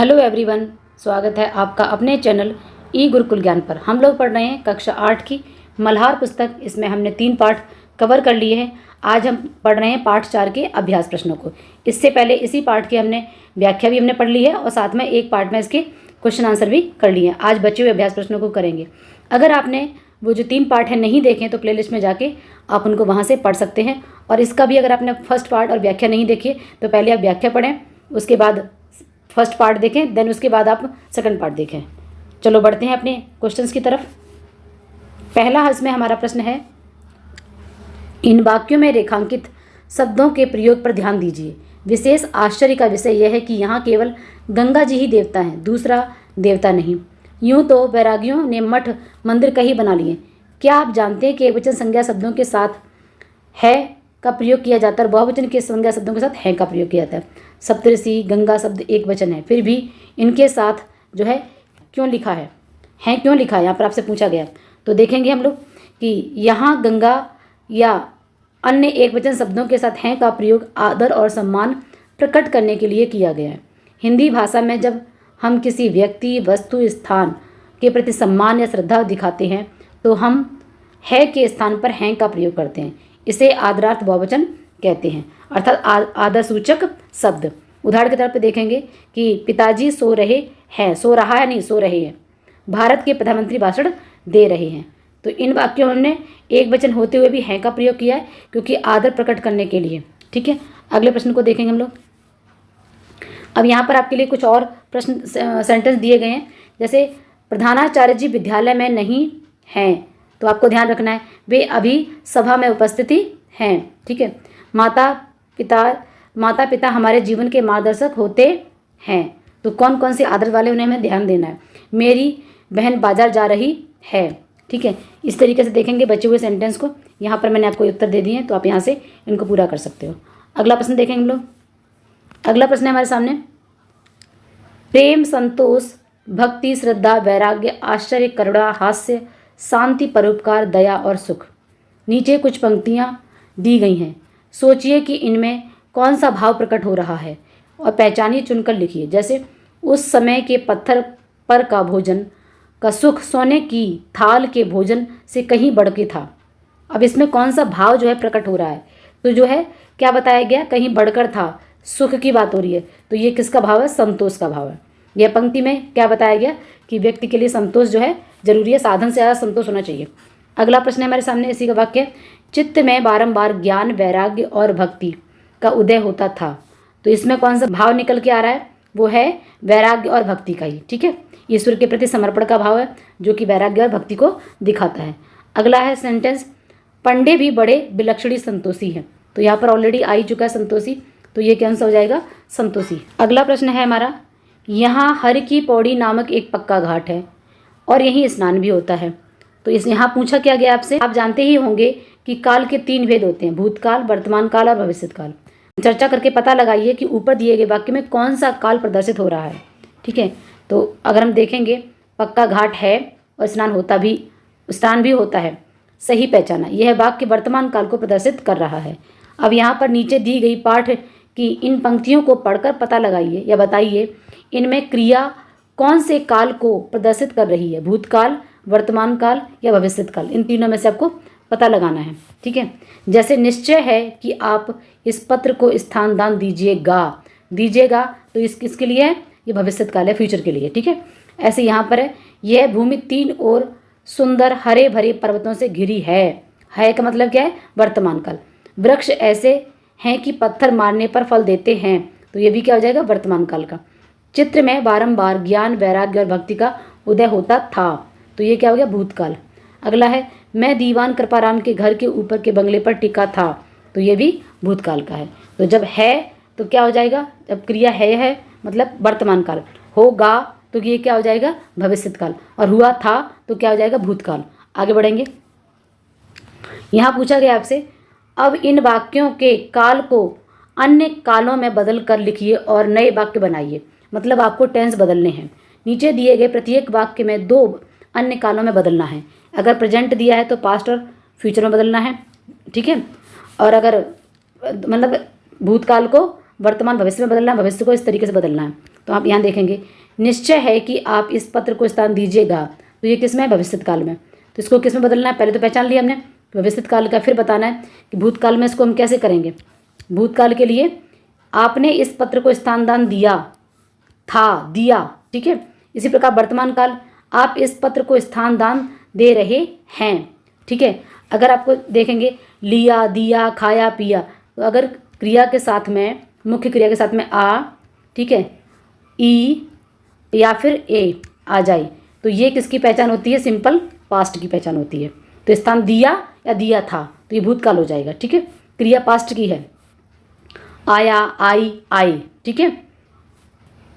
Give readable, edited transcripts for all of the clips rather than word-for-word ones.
Hello everyone, स्वागत है आपका अपने चैनल ई गुरुकुल ज्ञान पर। हम लोग पढ़ रहे हैं कक्षा 8 की मल्हार पुस्तक। इसमें हमने 3 पाठ कवर कर लिए हैं। आज हम पढ़ रहे हैं पाठ 4 के अभ्यास प्रश्नों को। इससे पहले इसी पाठ की हमने व्याख्या भी हमने पढ़ ली है और साथ में एक पार्ट में इसके क्वेश्चन आंसर भी कर लिए हैं। आज बचे हुए अभ्यास प्रश्नों को करेंगे। अगर आपने वो जो 3 पार्ट हैं नहीं देखे तो प्लेलिस्ट में जाके आप उनको वहाँ से पढ़ सकते हैं। और इसका भी अगर आपने फर्स्ट पार्ट और व्याख्या नहीं देखी तो पहले आप व्याख्या पढ़ें, उसके बाद फर्स्ट पार्ट देखें, देन उसके बाद आप सेकंड पार्ट देखें। चलो बढ़ते हैं अपने क्वेश्चंस की तरफ। पहला इसमें हमारा प्रश्न है, इन वाक्यों में रेखांकित शब्दों के प्रयोग पर ध्यान दीजिए। विशेष आश्चर्य का विषय यह है कि यहाँ केवल गंगा जी ही देवता हैं, दूसरा देवता नहीं। यूँ तो वैरागियों ने मठ मंदिर कहीं बना लिए। क्या आप जानते हैं कि एकवचन संज्ञा शब्दों के साथ है का प्रयोग किया जाता है और बहुवचन के संज्ञा शब्दों के साथ है का प्रयोग किया जाता है। सप्तऋषि गंगा शब्द एक वचन है, फिर भी इनके साथ जो है क्यों लिखा है क्यों लिखा है, यहाँ पर आपसे पूछा गया। तो देखेंगे हम लोग कि यहाँ गंगा या अन्य एक वचन शब्दों के साथ हैं का प्रयोग आदर और सम्मान प्रकट करने के लिए किया गया है। हिंदी भाषा में जब हम किसी व्यक्ति, वस्तु, स्थान के प्रति सम्मान या श्रद्धा दिखाते हैं तो हम है के स्थान पर हैं का प्रयोग करते हैं। इसे आदरार्थ बहुवचन कहते हैं, अर्थात आदर सूचक शब्द। उदाहरण के तौर पर देखेंगे कि पिताजी सो रहे हैं, सो रहा है नहीं, सो रहे हैं। भारत के प्रधानमंत्री भाषण दे रहे हैं। तो इन वाक्यों में हमने एक वचन होते हुए भी हैं का प्रयोग किया है क्योंकि आदर प्रकट करने के लिए। ठीक है, अगले प्रश्न को देखेंगे हम लोग। अब यहाँ पर आपके लिए कुछ और प्रश्न सेंटेंस दिए गए हैं। जैसे प्रधानाचार्य जी विद्यालय में नहीं हैं, तो आपको ध्यान रखना है वे अभी सभा में उपस्थिति हैं। ठीक है, माता पिता हमारे जीवन के मार्गदर्शक होते हैं। तो कौन कौन से आदर वाले उन्हें हमें ध्यान देना है। मेरी बहन बाजार जा रही है। ठीक है, इस तरीके से देखेंगे बचे हुए सेंटेंस को। यहाँ पर मैंने आपको उत्तर दे दिए हैं, तो आप यहाँ से इनको पूरा कर सकते हो। अगला प्रश्न देखेंगे हम लोग। अगला प्रश्न है हमारे सामने, प्रेम, संतोष, भक्ति, श्रद्धा, वैराग्य, आश्चर्य, करुणा, हास्य, शांति, परोपकार, दया और सुख। नीचे कुछ पंक्तियाँ दी गई हैं। सोचिए कि इनमें कौन सा भाव प्रकट हो रहा है और पहचानिए, चुनकर लिखिए। जैसे उस समय के पत्थर पर का भोजन का सुख सोने की थाल के भोजन से कहीं बढ़ के था। अब इसमें कौन सा भाव जो है प्रकट हो रहा है, तो जो है क्या बताया गया, कहीं बढ़कर था, सुख की बात हो रही है। तो ये किसका भाव है, संतोष का भाव है। यह पंक्ति में क्या बताया गया कि व्यक्ति के लिए संतोष जो है जरूरी है, साधन से ज़्यादा संतोष होना चाहिए। अगला प्रश्न है हमारे सामने इसी का वाक्य, चित्त में बारंबार ज्ञान, वैराग्य और भक्ति का उदय होता था। तो इसमें कौन सा भाव निकल के आ रहा है, वो है वैराग्य और भक्ति का ही। ठीक है, ईश्वर के प्रति समर्पण का भाव है जो कि वैराग्य और भक्ति को दिखाता है। अगला है सेंटेंस, पंडे भी बड़े विलक्षणी संतोषी हैं। तो यहाँ पर ऑलरेडी आ ही चुका है संतोषी, तो ये कैंसिल हो जाएगा संतोषी। अगला प्रश्न है हमारा, यहाँ हर की पौड़ी नामक एक पक्का घाट है और यहीं स्नान भी होता है। तो इस यहाँ पूछा क्या गया आपसे, आप जानते ही होंगे कि काल के 3 भेद होते हैं, भूतकाल, वर्तमान काल और भविष्यत काल। चर्चा करके पता लगाइए कि ऊपर दिए गए वाक्य में कौन सा काल प्रदर्शित हो रहा है। ठीक है, तो अगर हम देखेंगे पक्का घाट है और स्नान भी होता है, सही पहचाना। यह वाक्य वर्तमान काल को प्रदर्शित कर रहा है। अब यहाँ पर नीचे दी गई पाठ की इन पंक्तियों को पढ़कर पता लगाइए या बताइए इनमें क्रिया कौन से काल को प्रदर्शित कर रही है, भूतकाल, वर्तमान काल या भविष्यत काल। इन तीनों में से आपको पता लगाना है। ठीक है, जैसे निश्चय है कि आप इस पत्र को स्थान दान दीजिएगा, तो किसके लिए है, ये भविष्यत काल है, फ्यूचर के लिए। ठीक है, ऐसे यहाँ पर है, यह भूमि 3 ओर सुंदर हरे भरे पर्वतों से घिरी है का मतलब क्या है, वर्तमान काल। वृक्ष ऐसे हैं कि पत्थर मारने पर फल देते हैं, तो ये भी क्या हो जाएगा, वर्तमान काल का। चित्र में बारंबार ज्ञान, वैराग्य और भक्ति का उदय होता था, तो ये क्या हो गया, भूतकाल। अगला है, मैं दीवान कृपाराम के घर के ऊपर के बंगले पर टिका था, तो ये भी भूतकाल का है। तो जब है तो क्या हो जाएगा, जब क्रिया है मतलब वर्तमान काल, होगा तो ये क्या हो जाएगा, भविष्यत काल, और हुआ था तो क्या हो जाएगा, भूतकाल। आगे बढ़ेंगे। यहाँ पूछा गया आपसे, अब इन वाक्यों के काल को अन्य कालों में बदल कर लिखिए और नए वाक्य बनाइए। मतलब आपको टेंस बदलने हैं। नीचे दिए गए प्रत्येक वाक्य में 2 अन्य कालों में बदलना है। अगर प्रेजेंट दिया है तो पास्ट और फ्यूचर में बदलना है। ठीक है, और अगर मतलब भूतकाल को वर्तमान भविष्य में बदलना है, भविष्य को इस तरीके से बदलना है। तो आप यहाँ देखेंगे निश्चय है कि आप इस पत्र को स्थान दीजिएगा, तो ये किस में है? भविष्यत काल में। तो इसको किस में बदलना है? पहले तो पहचान लिया हमने भविष्यत काल का, फिर बताना है कि भूतकाल में इसको हम कैसे करेंगे। भूतकाल के लिए आपने इस पत्र को स्थान दान दिया था, दिया, ठीक है। इसी प्रकार वर्तमान काल, आप इस पत्र को स्थान दान दे रहे हैं, ठीक है। अगर आपको देखेंगे लिया, दिया, खाया, पिया, तो अगर क्रिया के साथ में, मुख्य क्रिया के साथ में आ, ठीक है, ई या फिर ए आ जाए, तो ये किसकी पहचान होती है? सिंपल पास्ट की पहचान होती है। तो स्थान दिया या दिया था, तो ये भूतकाल हो जाएगा, ठीक है। क्रिया पास्ट की है, आया, आई, आई, ठीक है।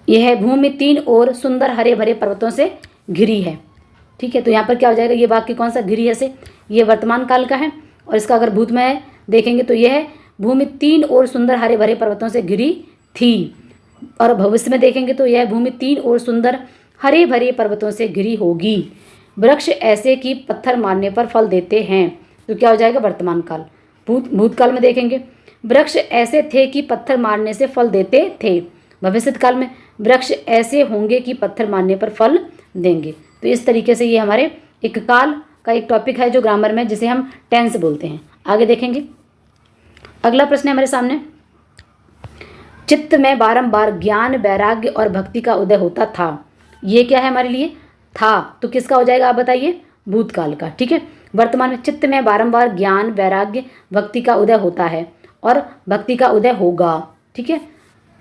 यह है भूमि 3 ओर सुंदर हरे भरे पर्वतों से घिरी है, ठीक है। तो यहाँ पर क्या हो जाएगा? ये वाक्य कौन सा? घिरी है से, ये वर्तमान काल का है, और इसका अगर भूत में देखेंगे तो यह है भूमि 3 ओर सुंदर हरे भरे पर्वतों से घिरी थी, और भविष्य में देखेंगे तो यह भूमि 3 ओर सुंदर हरे भरे पर्वतों से घिरी होगी। वृक्ष ऐसे कि पत्थर मारने पर फल देते हैं, तो क्या हो जाएगा? वर्तमान काल। भूतकाल में देखेंगे वृक्ष ऐसे थे कि पत्थर मारने से फल देते थे। भविष्यत काल में वृक्ष ऐसे होंगे कि पत्थर मारने पर फल देंगे। तो इस तरीके से ये हमारे एक काल का एक टॉपिक है जो ग्रामर में, जिसे हम टेंस बोलते हैं। आगे देखेंगे, अगला प्रश्न है हमारे सामने। चित्त में बारंबार ज्ञान, वैराग्य और भक्ति का उदय होता था। ये क्या है हमारे लिए? था, तो किसका हो जाएगा आप बताइए? भूतकाल का, ठीक है। वर्तमान में चित्त में बारंबार ज्ञान, वैराग्य, भक्ति का उदय होता है और भक्ति का उदय होगा, ठीक है।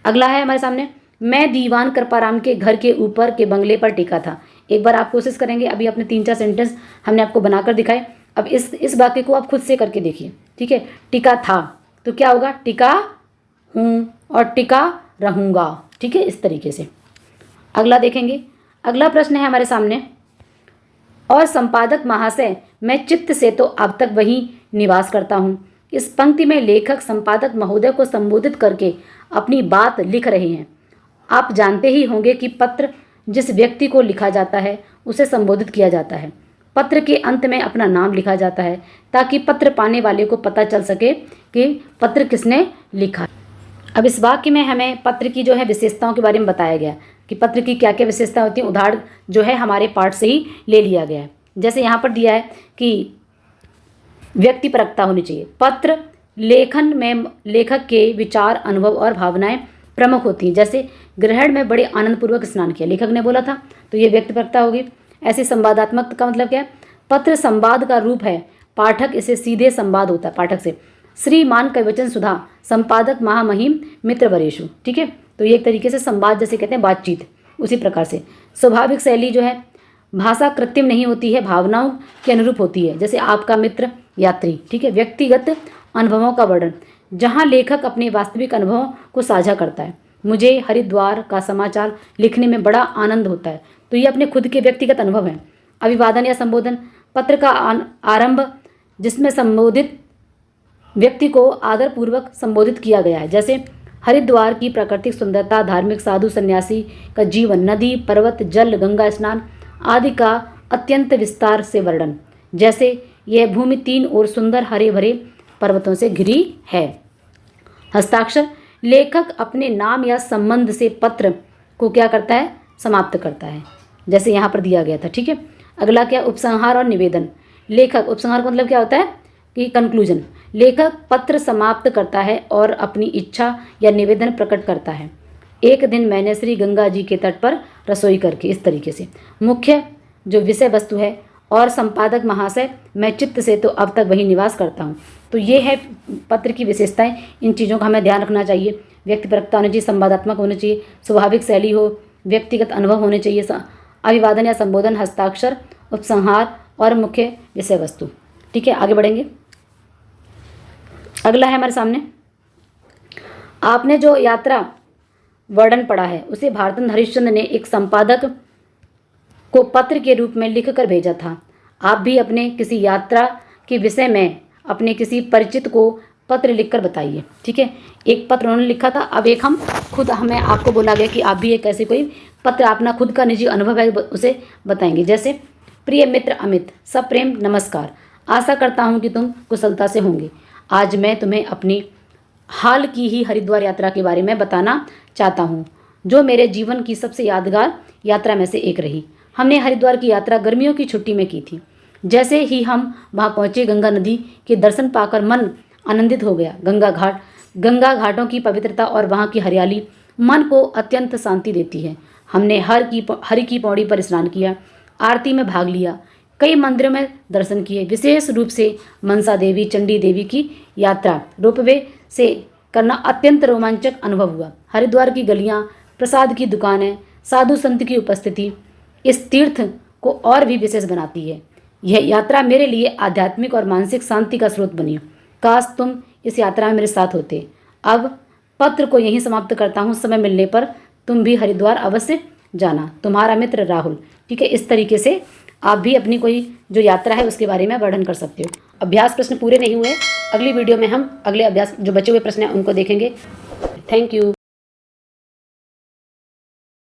अगला है हमारे सामने, मैं दीवान कृपाराम के घर के ऊपर के बंगले पर टिका था। एक बार आप कोशिश करेंगे, अभी अपने 3-4 सेंटेंस हमने आपको बनाकर दिखाए, अब इस वाक्य को आप खुद से करके देखिए, ठीक है। टिका था, तो क्या होगा? टिका हूँ और टिका रहूँगा, ठीक है, इस तरीके से। अगला देखेंगे, अगला प्रश्न है हमारे सामने, और संपादक महाशय, मैं चित्त से तो अब तक वहीं निवास करता हूँ। इस पंक्ति में लेखक संपादक महोदय को संबोधित करके अपनी बात लिख रहे हैं। आप जानते ही होंगे कि पत्र जिस व्यक्ति को लिखा जाता है उसे संबोधित किया जाता है। पत्र के अंत में अपना नाम लिखा जाता है ताकि पत्र पाने वाले को पता चल सके कि पत्र किसने लिखा। अब इस वाक्य में हमें पत्र की जो है विशेषताओं के बारे में बताया गया कि पत्र की क्या क्या विशेषता होती है। उदाहरण जो है हमारे पाठ से ही ले लिया गया है। जैसे यहाँ पर दिया है कि व्यक्तिपरकता होनी चाहिए। पत्र लेखन में लेखक के विचार, अनुभव और भावनाएं प्रमुख होती हैं। जैसे ग्रहण में बड़े आनंदपूर्वक स्नान किया, लेखक ने बोला था, तो ये व्यक्तिपरकता होगी। ऐसे संवादात्मक का मतलब क्या है? पत्र संवाद का रूप है, पाठक इसे सीधे संवाद होता है पाठक से। श्रीमान कविवचन सुधा, संपादक महामहिम मित्र वरेशु, ठीक है। तो ये एक तरीके से संवाद जैसे कहते हैं, बातचीत, उसी प्रकार से। स्वाभाविक शैली जो है, भाषा कृत्रिम नहीं होती है, भावनाओं के अनुरूप होती है। जैसे आपका मित्र यात्री, ठीक है। व्यक्तिगत अनुभवों का वर्णन, जहाँ लेखक अपने वास्तविक अनुभवों को साझा करता है। मुझे हरिद्वार का समाचार लिखने में बड़ा आनंद होता है, तो ये अपने खुद के व्यक्तिगत अनुभव हैं। अभिवादन या संबोधन, पत्र का आरंभ जिसमें संबोधित व्यक्ति को आदरपूर्वक संबोधित किया गया है। जैसे हरिद्वार की प्राकृतिक सुंदरता, धार्मिक साधु सन्यासी का जीवन, नदी, पर्वत, जल, गंगा स्नान आदि का अत्यंत विस्तार से वर्णन। जैसे यह भूमि 3 ओर सुंदर हरे भरे पर्वतों से घिरी है। हस्ताक्षर, लेखक अपने नाम या संबंध से पत्र को क्या करता है? समाप्त करता है, जैसे यहाँ पर दिया गया था, ठीक है। अगला क्या? उपसंहार और निवेदन। लेखक, उपसंहार का मतलब क्या होता है कि कंक्लूजन। लेखक पत्र समाप्त करता है और अपनी इच्छा या निवेदन प्रकट करता है। एक दिन मैंने श्री गंगा जी के तट पर रसोई करके, इस तरीके से। मुख्य जो विषय वस्तु है, और संपादक महाशय, मैं चित्त से तो अब तक वही निवास करता हूँ। तो ये है पत्र की विशेषताएं। इन चीज़ों का हमें ध्यान रखना चाहिए। व्यक्तिपरकता होनी चाहिए, संवादात्मक होनी चाहिए, स्वाभाविक शैली हो, व्यक्तिगत अनुभव होने चाहिए, अभिवादन या संबोधन, हस्ताक्षर, उपसंहार और मुख्य विषय वस्तु, ठीक है। आगे बढ़ेंगे, अगला है हमारे सामने, आपने जो यात्रा वर्णन पढ़ा है उसे भारतन हरिश्चंद्र ने एक संपादक को पत्र के रूप में लिखकर भेजा था। आप भी अपने किसी यात्रा के विषय में अपने किसी परिचित को पत्र लिखकर बताइए, ठीक है। एक पत्र उन्होंने लिखा था, अब एक हम खुद, हमें आपको बोला गया कि आप भी एक ऐसे कोई पत्र, अपना खुद का निजी अनुभव है उसे बताएंगे। जैसे प्रिय मित्र अमित, सप्रेम नमस्कार, आशा करता हूँ कि तुम कुशलता से होंगे। आज मैं तुम्हें अपनी हाल की ही हरिद्वार यात्रा के बारे में बताना चाहता हूँ। जो मेरे जीवन की सबसे यादगार यात्रा में से एक रही। हमने हरिद्वार की यात्रा गर्मियों की छुट्टी में की थी। जैसे ही हम वहाँ पहुँचे, गंगा नदी के दर्शन पाकर मन आनंदित हो गया। गंगा घाटों की पवित्रता और वहाँ की हरियाली मन को अत्यंत शांति देती है। हमने हरि की पौड़ी पर स्नान किया, आरती में भाग लिया, कई मंदिरों में दर्शन किए। विशेष रूप से मनसा देवी, चंडी देवी की यात्रा रोपवे से करना अत्यंत रोमांचक अनुभव हुआ। हरिद्वार की गलियाँ, प्रसाद की दुकानें, साधु संत की उपस्थिति इस तीर्थ को और भी विशेष बनाती है। यह यात्रा मेरे लिए आध्यात्मिक और मानसिक शांति का स्रोत बनी। काश तुम इस यात्रा में मेरे साथ होते। अब पत्र को यहीं समाप्त करता हूँ। समय मिलने पर तुम भी हरिद्वार अवश्य जाना। तुम्हारा मित्र राहुल। ठीक है, इस तरीके से आप भी अपनी कोई जो यात्रा है उसके बारे में वर्णन कर सकते हो। अभ्यास प्रश्न पूरे नहीं हुए, अगली वीडियो में हम अगले अभ्यास जो बचे हुए प्रश्न हैं उनको देखेंगे। Thank you.